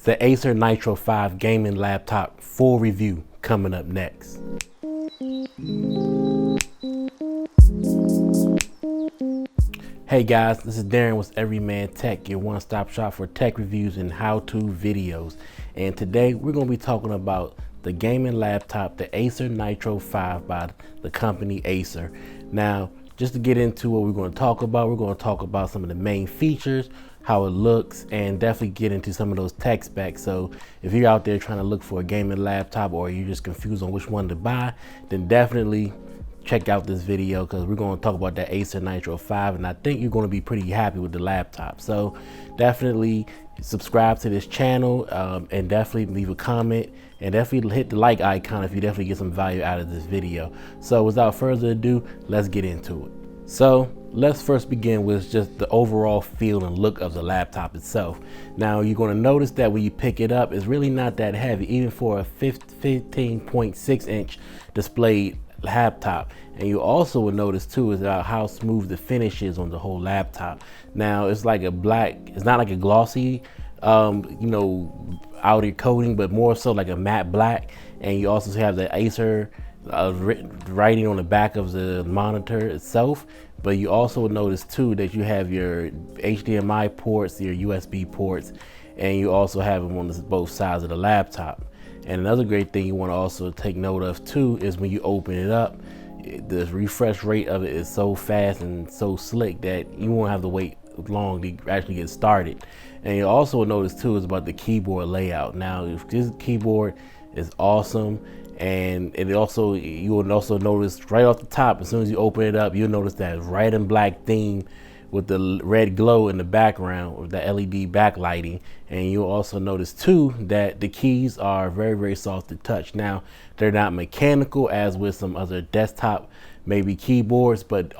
the Acer Nitro 5 gaming laptop full review coming up next. Hey guys, this is Darren with Everyman Tech, your one-stop shop for tech reviews and how-to videos. And today we're going to be talking about the gaming laptop, the Acer Nitro 5 by the company Acer. Now, just to get into what we're going to talk about some of the main features, how it looks, and definitely get into some of those tech specs. So if you're out there trying to look for a gaming laptop or you're just confused on which one to buy, then definitely check out this video because we're going to talk about that Acer Nitro 5, and I think you're going to be pretty happy with the laptop. So definitely subscribe to this channel and definitely leave a comment and definitely hit the like icon if you definitely get some value out of this video. So without further ado, let's get into it. So let's first begin with just the overall feel and look of the laptop itself. Now you're going to notice that when you pick it up, it's really not that heavy, even for a 15.6 inch display laptop. And you also will notice too is how smooth the finish is on the whole laptop. Now it's like a black, it's not like a glossy outer coating, but more so like a matte black. And you also have the Acer writing on the back of the monitor itself. But you also will notice too that you have your HDMI ports, your USB ports, and you also have them on both sides of the laptop. And another great thing you want to also take note of too is when you open it up, the refresh rate of it is so fast and so slick that you won't have to wait long to actually get started. And you also notice too is about the keyboard layout. Now, if this keyboard is awesome, and you will also notice right off the top, as soon as you open it up, you'll notice that red and black theme with the red glow in the background with the LED backlighting. And you'll also notice too that the keys are very, very soft to touch. Now, they're not mechanical as with some other desktop maybe keyboards, but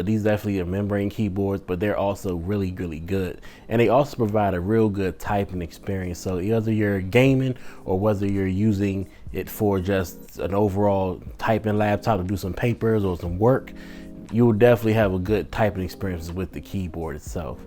these definitely are membrane keyboards, but they're also really, really good. And they also provide a real good typing experience. So whether you're gaming or whether you're using it for just an overall typing laptop to do some papers or some work, you will definitely have a good typing experience with the keyboard itself.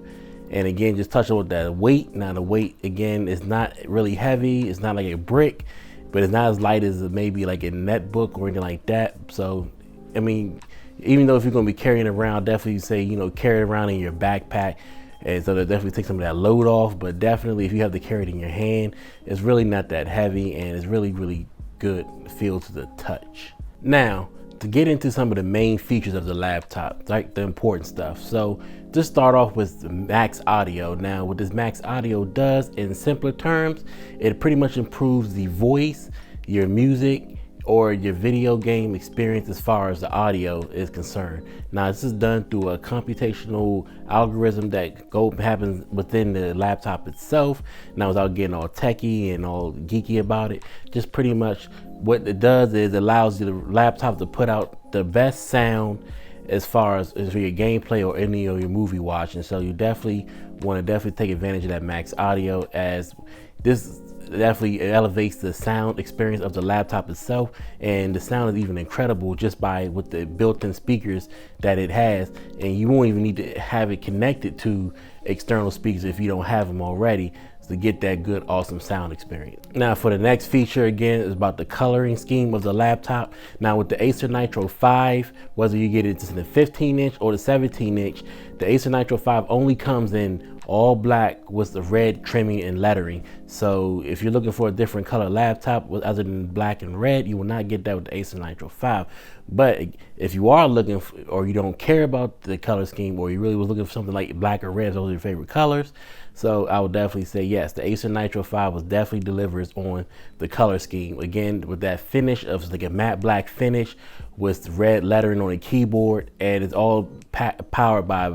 And again, just touching with that weight. Now the weight again is not really heavy. It's not like a brick, but it's not as light as maybe like a netbook or anything like that. So, I mean, even though if you're going to be carrying it around, definitely say, carry it around in your backpack. And so that definitely takes some of that load off. But definitely if you have to carry it in your hand, it's really not that heavy and it's really, really good feel to the touch. Now, to get into some of the main features of the laptop, like the important stuff. So just start off with the max audio. Now what this max audio does in simpler terms, it pretty much improves the voice, your music, or your video game experience as far as the audio is concerned. Now this is done through a computational algorithm that happens within the laptop itself. Now without getting all techie and all geeky about it, just pretty much what it does is it allows the laptop to put out the best sound as far as for your gameplay or any of your movie watching. So you definitely want to take advantage of that max audio, as this definitely elevates the sound experience of the laptop itself, and the sound is even incredible just with the built-in speakers that it has, and you won't even need to have it connected to external speakers if you don't have them already to get that good, awesome sound experience. Now for the next feature, again, is about the coloring scheme of the laptop. Now with the Acer Nitro 5, whether you get it in the 15 inch or the 17 inch, the Acer Nitro 5 only comes in all black with the red trimming and lettering. So if you're looking for a different color laptop other than black and red, you will not get that with the Acer Nitro 5. But if you are looking for, or you don't care about the color scheme, or you really was looking for something like black or red, those are your favorite colors, so I would definitely say yes, the Acer Nitro 5 was definitely delivers on the color scheme. Again, with that finish of like a matte black finish with red lettering on the keyboard, and it's all powered by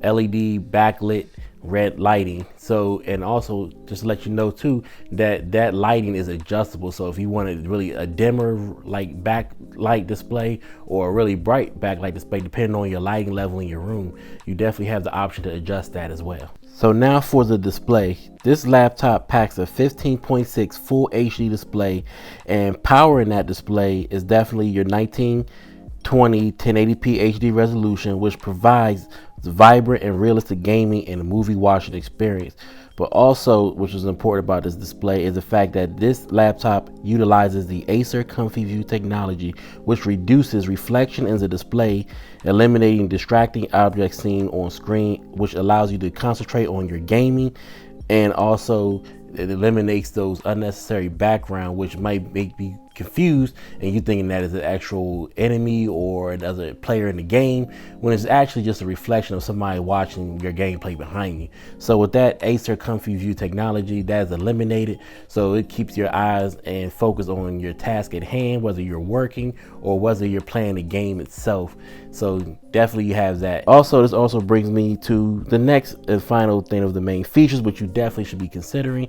LED backlit red lighting. So, and also just to let you know too that lighting is adjustable. So if you wanted really a dimmer like backlight display or a really bright backlight display, depending on your lighting level in your room, you definitely have the option to adjust that as well. So now for the display, this laptop packs a 15.6 full HD display, and powering that display is definitely your 1920 1080p HD resolution, which provides vibrant and realistic gaming and movie watching experience. But also, which is important about this display, is the fact that this laptop utilizes the Acer Comfy View technology, which reduces reflection in the display, eliminating distracting objects seen on screen, which allows you to concentrate on your gaming, and also it eliminates those unnecessary background, which might make you confused and you thinking that is an actual enemy or another player in the game, when it's actually just a reflection of somebody watching your gameplay behind you. So with that Acer Comfy View technology, that is eliminated, so it keeps your eyes and focus on your task at hand, whether you're working or whether you're playing the game itself. So definitely you have that. Also, this also brings me to the next and final thing of the main features, which you definitely should be considering,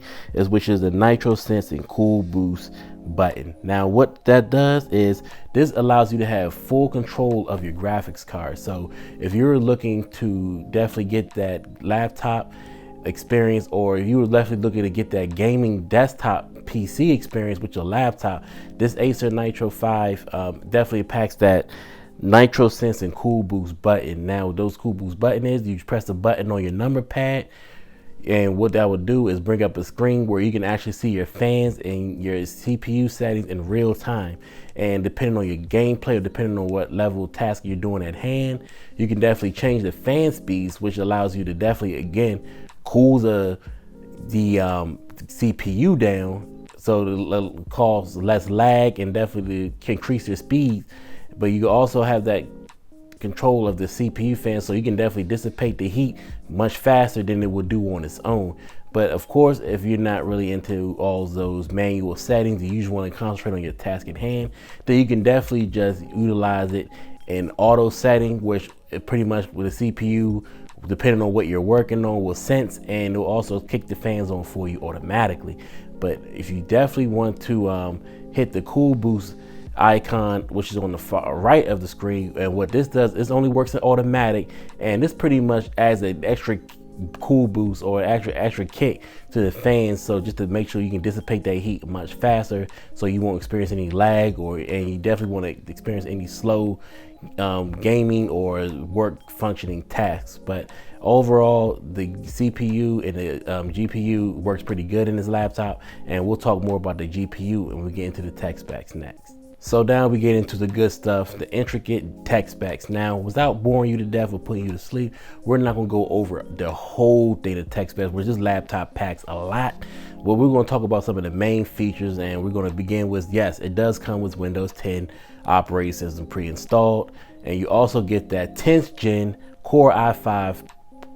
which is the Nitro Sense and Cool Boost button. Now what that does is this allows you to have full control of your graphics card. So if you're looking to definitely get that laptop experience, or if you were definitely looking to get that gaming desktop PC experience with your laptop, this Acer Nitro 5 definitely packs that Nitro Sense and Cool Boost button. Now what those Cool Boost button is, you press the button on your number pad, and what that would do is bring up a screen where you can actually see your fans and your CPU settings in real time. And depending on your gameplay or depending on what level task you're doing at hand, you can definitely change the fan speeds, which allows you to definitely, again, cool the CPU down, so it cause less lag and definitely can increase your speed. But you also have that control of the CPU fan, so you can definitely dissipate the heat much faster than it would do on its own. But of course, if you're not really into all those manual settings, you usually want to concentrate on your task at hand, then you can definitely just utilize it in auto setting, which pretty much with the CPU, depending on what you're working on, will sense, and it will also kick the fans on for you automatically. But if you definitely want to hit the Cool Boost icon, which is on the far right of the screen, and what this does is only works in automatic, and this pretty much adds an extra cool boost or extra kick to the fans, so just to make sure you can dissipate that heat much faster, so you won't experience any lag, and you definitely want to experience any slow gaming or work functioning tasks. But overall, the CPU and the GPU works pretty good in this laptop, and we'll talk more about the GPU when we get into the tech specs next. So now we get into the good stuff, the intricate tech specs. Now, without boring you to death or putting you to sleep, we're not gonna go over the whole thing of tech specs, which this laptop packs a lot. But we're gonna talk about some of the main features, and we're gonna begin with, yes, it does come with Windows 10 operating system pre-installed, and you also get that 10th gen Core i5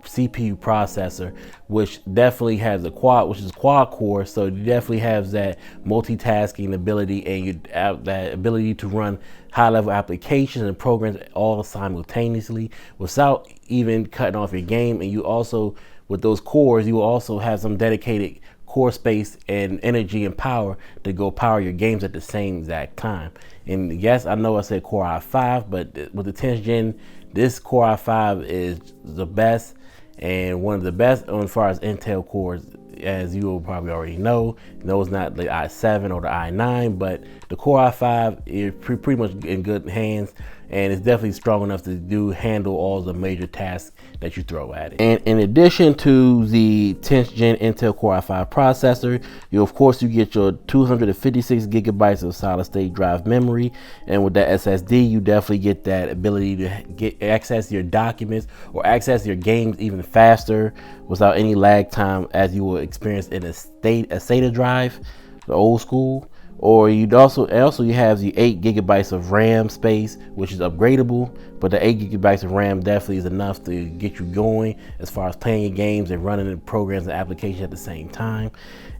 CPU processor, which definitely has a quad core, so it definitely has that multitasking ability, and you have that ability to run high-level applications and programs all simultaneously without even cutting off your game. And you also, with those cores, you will also have some dedicated core space and energy and power to go power your games at the same exact time. And yes, I know I said Core i5, but with the 10th gen, this Core i5 is the best, and one of the best as far as Intel cores, as you will probably already know. No, it's not the i7 or the i9, but the Core i5 is pretty much in good hands, and it's definitely strong enough to handle all the major tasks that you throw at it. And in addition to the 10th gen Intel Core i5 processor, you get your 256 gigabytes of solid state drive memory, and with that SSD, you definitely get that ability to access your documents or access your games even faster without any lag time, as you will experience in a SATA drive, the old school. Or you have the 8 gigabytes of RAM space, which is upgradable, but the 8 gigabytes of RAM definitely is enough to get you going as far as playing your games and running the programs and applications at the same time.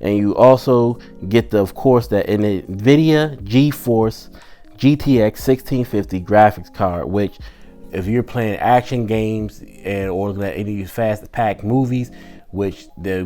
And you also get that NVIDIA GeForce GTX 1650 graphics card, which if you're playing action games or looking at any fast-packed movies, which the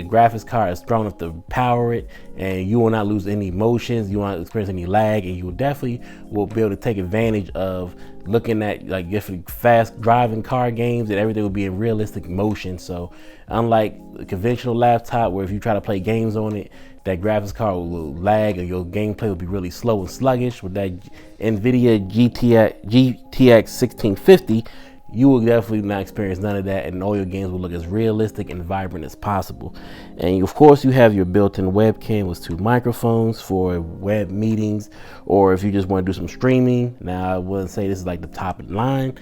graphics card is strong enough to power it, and you will not lose any motions, you won't experience any lag, and you definitely will be able to take advantage of looking at like different fast driving car games, and everything will be in realistic motion. So unlike a conventional laptop where if you try to play games on it, that graphics card will lag and your gameplay will be really slow and sluggish, with that NVIDIA GTX 1650, you will definitely not experience none of that, and all your games will look as realistic and vibrant as possible. And of course, you have your built-in webcam with 2 microphones for web meetings, or if you just want to do some streaming. Now, I wouldn't say this is like the top of the line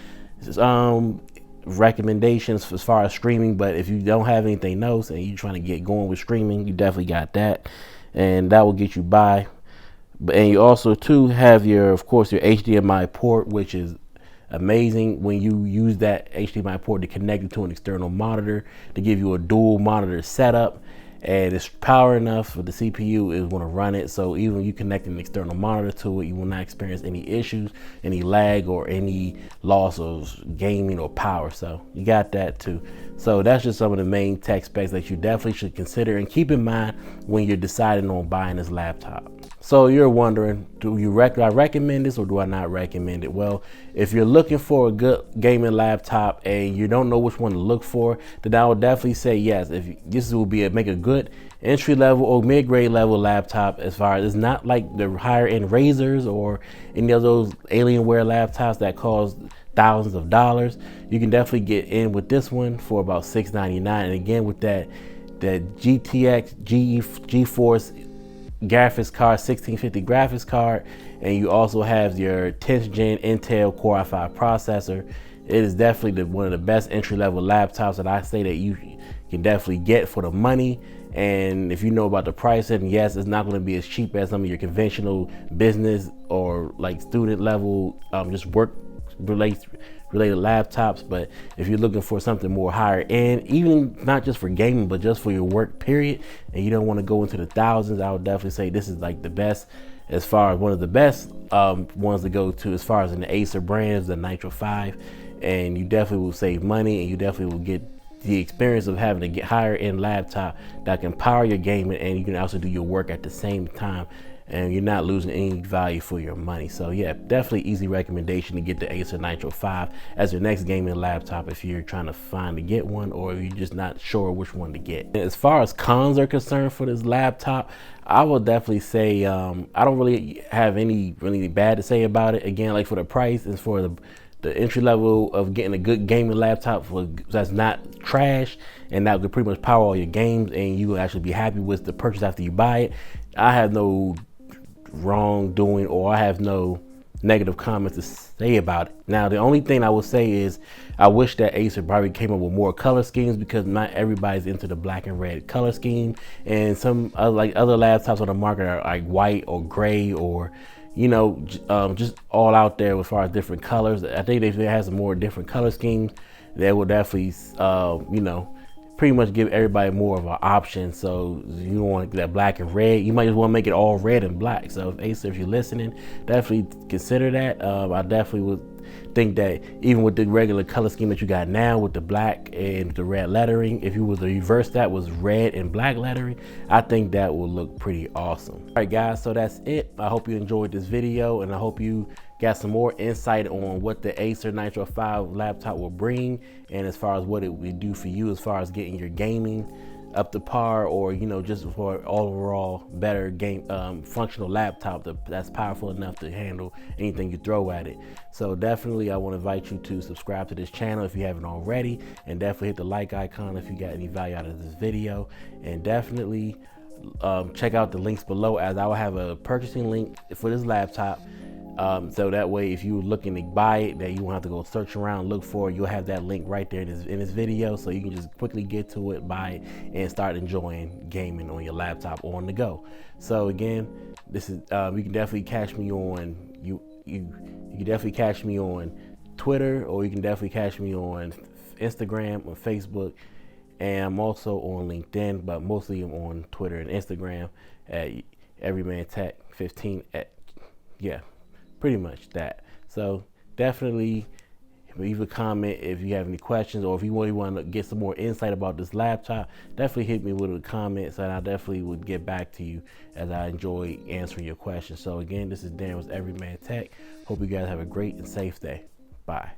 recommendations as far as streaming, but if you don't have anything else and you're trying to get going with streaming, you definitely got that, and that will get you by. And you also too have your, of course, your HDMI port, which is amazing when you use that HDMI port to connect it to an external monitor to give you a dual monitor setup, and it's power enough for the CPU is want to run it. So even when you connect an external monitor to it, you will not experience any issues, any lag, or any loss of gaming or power. So you got that too. So that's just some of the main tech specs that you definitely should consider and keep in mind when you're deciding on buying this laptop. So you're wondering, do I recommend this or do I not recommend it? Well, if you're looking for a good gaming laptop and you don't know which one to look for, then I would definitely say yes. If this will make a good entry level or mid-grade level laptop, as far as it's not like the higher end Razers or any of those Alienware laptops that cost thousands of dollars. You can definitely get in with this one for about $699, and again with that GTX GeForce graphics card, 1650 graphics card, and you also have your 10th gen Intel Core i5 processor. It is definitely one of the best entry-level laptops that I say that you can definitely get for the money. And if you know about the pricing, yes, it's not going to be as cheap as some of your conventional business or like student level just work related laptops. But if you're looking for something more higher end, even not just for gaming but just for your work period, and you don't want to go into the thousands, I would definitely say this is like the best, as far as one of the best ones to go to as far as in the Acer brands, the Nitro 5. And you definitely will save money, and you definitely will get the experience of having to get higher end laptop that can power your gaming, and you can also do your work at the same time, and you're not losing any value for your money. So yeah, definitely easy recommendation to get the Acer Nitro 5 as your next gaming laptop if you're trying to get one, or if you're just not sure which one to get. As far as cons are concerned for this laptop, I will definitely say I don't really have any really bad to say about it. Again, like for the price and for the entry level of getting a good gaming laptop that's not trash and that could pretty much power all your games, and you will actually be happy with the purchase after you buy it, I have no wrongdoing or I have no negative comments to say about it. Now, the only thing I will say is I wish that Acer probably came up with more color schemes, because not everybody's into the black and red color scheme, and some other laptops on the market are like white or gray or just all out there as far as different colors. I think if it has some more different color schemes, that will definitely pretty much give everybody more of an option. So you don't want that black and red, you might just want to make it all red and black. So if Acer, if you're listening, definitely consider that. I definitely would think that even with the regular color scheme that you got now with the black and the red lettering, if you was to reverse that was red and black lettering, I think that will look pretty awesome. All right guys, so that's it. I hope you enjoyed this video, and I hope you got some more insight on what the Acer Nitro 5 laptop will bring, and as far as what it would do for you as far as getting your gaming up to par, or just for overall better game functional laptop that's powerful enough to handle anything you throw at it. So definitely I want to invite you to subscribe to this channel if you haven't already, and definitely hit the like icon if you got any value out of this video, and definitely check out the links below, as I will have a purchasing link for this laptop. So that way, if you're looking to buy it, that you won't have to go search around, look for it. You'll have that link right there in this video, so you can just quickly get to it, buy it, and start enjoying gaming on your laptop on the go. So again, this is you can definitely catch me on you can definitely catch me on Twitter, or you can definitely catch me on Instagram or Facebook, and I'm also on LinkedIn, but mostly I'm on Twitter and Instagram at EverymanTech15. Yeah, pretty much that. So definitely leave a comment if you have any questions, or if you really want to get some more insight about this laptop, definitely hit me with a comment, and I definitely would get back to you as I enjoy answering your questions. So again, this is Dan with Everyman Tech. Hope you guys have a great and safe day. Bye.